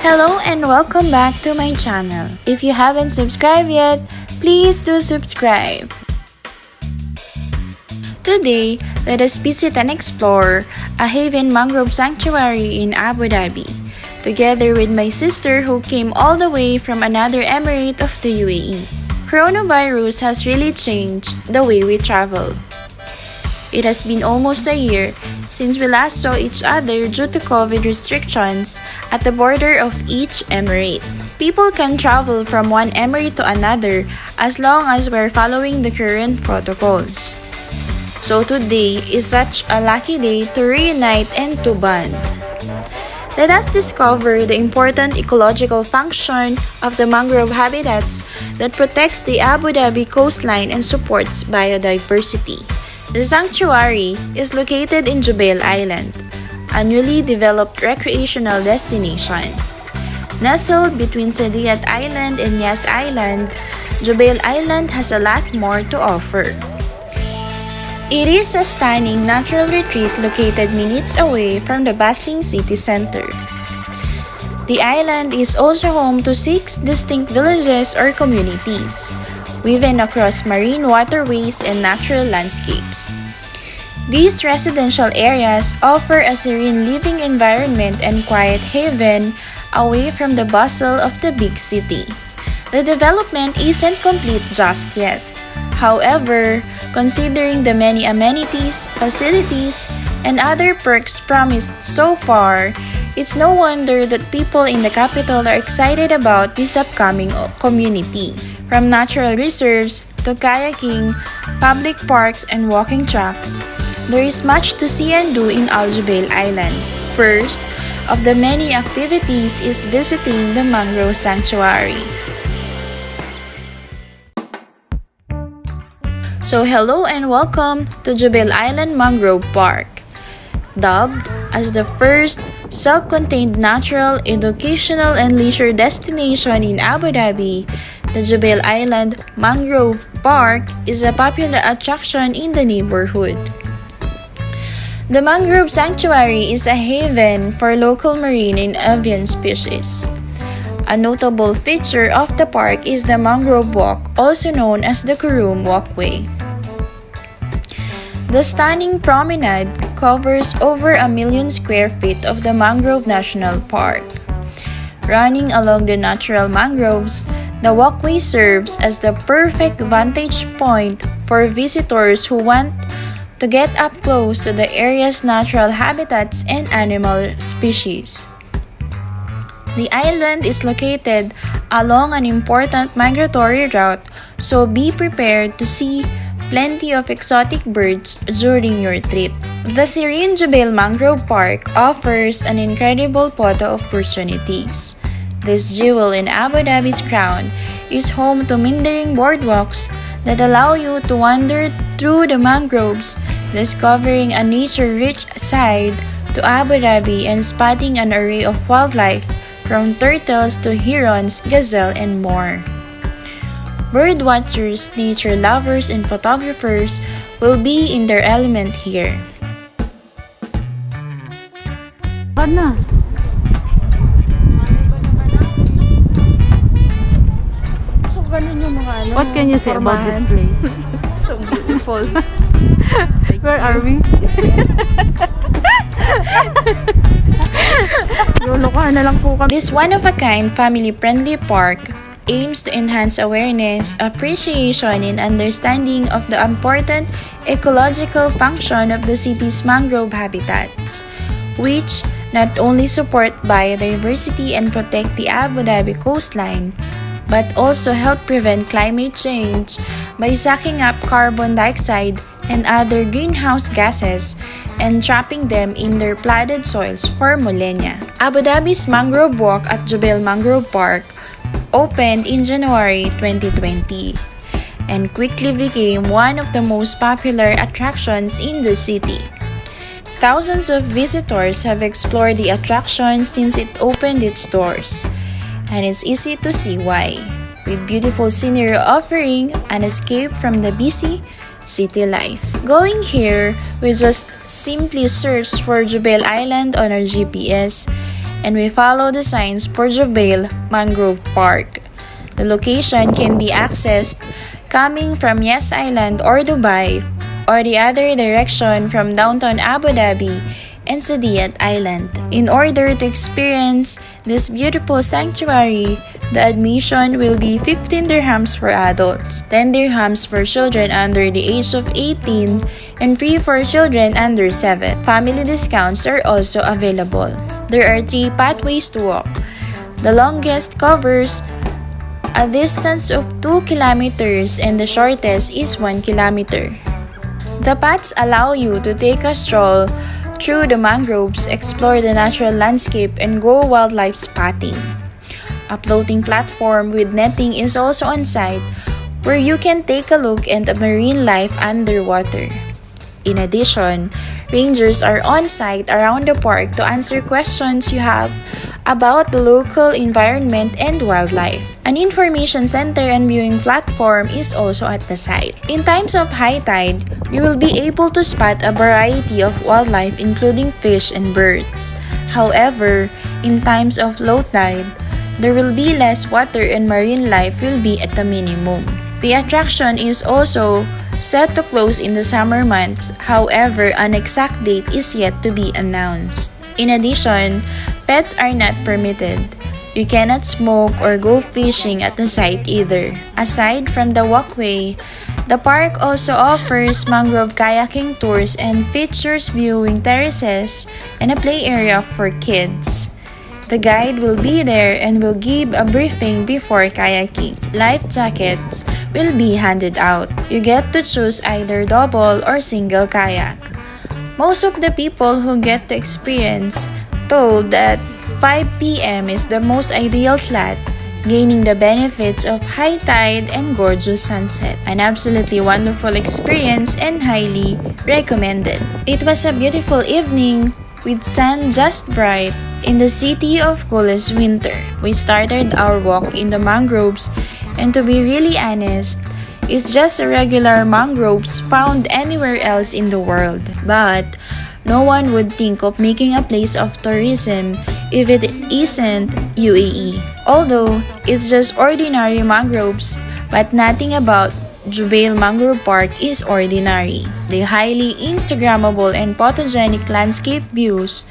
Hello and welcome back to my channel. If you haven't subscribed yet, please do subscribe. Today, let us visit and explore a Haven Mangrove Sanctuary in Abu Dhabi, together with my sister who came all the way from another emirate of the UAE. Coronavirus has really changed the way we travel. It has been almost a year since we last saw each other due to COVID restrictions at the border of each emirate. People can travel from one emirate to another as long as we're following the current protocols. So today is such a lucky day to reunite and to bond. Let us discover the important ecological function of the mangrove habitats that protects the Abu Dhabi coastline and supports biodiversity. The sanctuary is located in Jubail Island, a newly developed recreational destination. Nestled between Sadiyat Island and Yas Island, Jubail Island has a lot more to offer. It is a stunning natural retreat located minutes away from the bustling city center. The island is also home to 6 distinct villages or communities, woven across marine waterways and natural landscapes. These residential areas offer a serene living environment and quiet haven away from the bustle of the big city. The development isn't complete just yet. However, considering the many amenities, facilities, and other perks promised so far, it's no wonder that people in the capital are excited about this upcoming community. From natural reserves to kayaking, public parks, and walking tracks, there is much to see and do in Al Jubail Island. First of the many activities is visiting the Mangrove Sanctuary. So hello and welcome to Jubail Island Mangrove Park. Dubbed as the first self-contained natural, educational, and leisure destination in Abu Dhabi, the Jubail Island Mangrove Park is a popular attraction in the neighborhood. The Mangrove Sanctuary is a haven for local marine and avian species. A notable feature of the park is the Mangrove Walk, also known as the Kurum Walkway. The stunning promenade covers over 1 million square feet of the Mangrove National Park. Running along the natural mangroves, the walkway serves as the perfect vantage point for visitors who want to get up close to the area's natural habitats and animal species. The island is located along an important migratory route, so be prepared to see plenty of exotic birds during your trip. The serene Jubail Mangrove Park offers an incredible photo opportunities. This jewel in Abu Dhabi's crown is home to meandering boardwalks that allow you to wander through the mangroves, discovering a nature-rich side to Abu Dhabi and spotting an array of wildlife from turtles to herons, gazelle, and more. Birdwatchers, nature lovers, and photographers will be in their element here. What can you say about this place? So beautiful. Where are we? This one-of-a-kind, family-friendly park aims to enhance awareness, appreciation, and understanding of the important ecological function of the city's mangrove habitats, which not only support biodiversity and protect the Abu Dhabi coastline, but also help prevent climate change by sucking up carbon dioxide and other greenhouse gases and trapping them in their flooded soils for millennia. Abu Dhabi's Mangrove Walk at Jubail Mangrove Park opened in January 2020 and quickly became one of the most popular attractions in the city. Thousands of visitors have explored the attraction since it opened its doors, and it's easy to see why, with beautiful scenery offering an escape from the busy city life. Going here, we just simply search for Jubail Island on our GPS and we follow the signs for Jubail Mangrove Park. The location can be accessed coming from Yes Island or Dubai, or the other direction from downtown Abu Dhabi and Saadiyat Island. In order to experience this beautiful sanctuary, the admission will be 15 dirhams for adults, 10 dirhams for children under the age of 18, and free for children under 7. Family discounts are also available. There are 3 pathways to walk. The longest covers a distance of 2 kilometers and the shortest is 1 kilometer. The paths allow you to take a stroll through the mangroves, explore the natural landscape, and go wildlife spotting. A floating platform with netting is also on site where you can take a look at the marine life underwater. In addition, rangers are on site around the park to answer questions you have about the local environment and wildlife. An information center and viewing platform is also at the site. In times of high tide, you will be able to spot a variety of wildlife including fish and birds. However, in times of low tide, there will be less water and marine life will be at the minimum. The attraction is also set to close in the summer months, however, an exact date is yet to be announced. In addition, pets are not permitted. You cannot smoke or go fishing at the site either. Aside from the walkway, the park also offers mangrove kayaking tours and features viewing terraces and a play area for kids. The guide will be there and will give a briefing before kayaking. Life jackets will be handed out. You get to choose either double or single kayak. Most of the people who get to experience told that 5 p.m. is the most ideal slot, gaining the benefits of high tide and gorgeous sunset. An absolutely wonderful experience and highly recommended. It was a beautiful evening with sun just bright in the city of coolest winter. We started our walk in the mangroves, and to be really honest, it's just a regular mangroves found anywhere else in the world. But no one would think of making a place of tourism if it isn't UAE. Although it's just ordinary mangroves, but nothing about Jubail Mangrove Park is ordinary. The highly Instagrammable and photogenic landscape views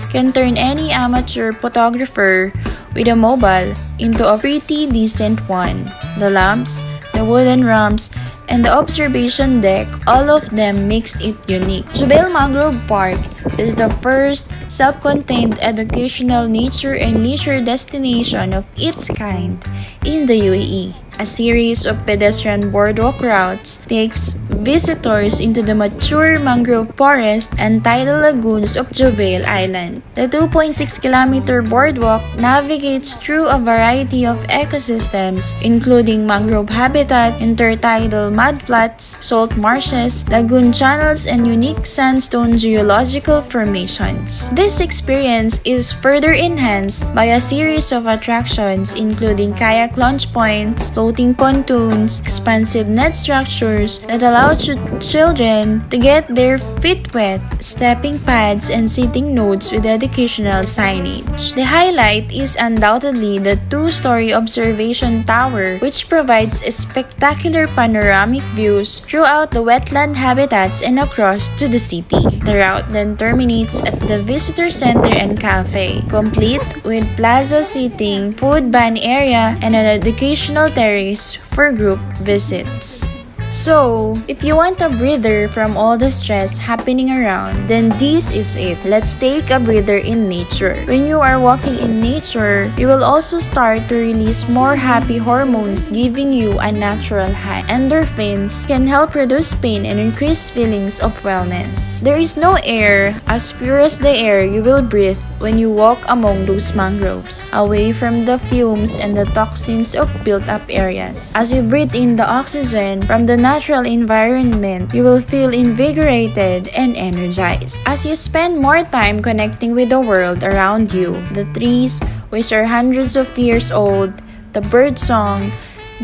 can turn any amateur photographer with a mobile into a pretty decent one. The lamps, the wooden ramps, and the observation deck, all of them makes it unique. Jubail Mangrove Park is the first self-contained educational nature and leisure destination of its kind in the UAE. A series of pedestrian boardwalk routes takes visitors into the mature mangrove forest and tidal lagoons of Jubail Island. The 2.6-kilometer boardwalk navigates through a variety of ecosystems, including mangrove habitat, intertidal mudflats, salt marshes, lagoon channels, and unique sandstone geological formations. This experience is further enhanced by a series of attractions including kayak launch points, floating pontoons, expansive net structures that allow children to get their feet wet, stepping pads, and sitting nodes with educational signage. The highlight is undoubtedly the 2-story observation tower, which provides spectacular panoramic views throughout the wetland habitats and across to the city. The route then terminates at the visitor center and cafe, complete with plaza seating, food ban area, and an educational terrace for group visits. So, if you want a breather from all the stress happening around, then this is it. Let's take a breather in nature. When you are walking in nature, you will also start to release more happy hormones, giving you a natural high. Endorphins can help reduce pain and increase feelings of wellness. There is no air as pure as the air you will breathe when you walk among those mangroves, away from the fumes and the toxins of built-up areas. As you breathe in the oxygen from the natural environment, you will feel invigorated and energized. As you spend more time connecting with the world around you, the trees, which are hundreds of years old, the bird song,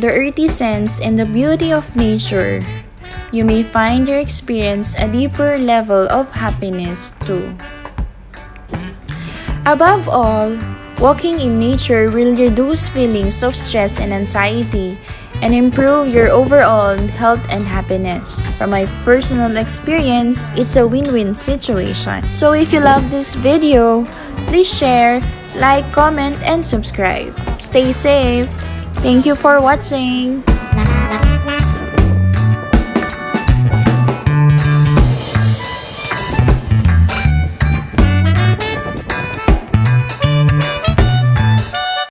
the earthy scents, and the beauty of nature, you may find your experience a deeper level of happiness too. Above all, walking in nature will reduce feelings of stress and anxiety and improve your overall health and happiness. From my personal experience, it's a win-win situation. So if you love this video, please share, like, comment, and subscribe. Stay safe! Thank you for watching!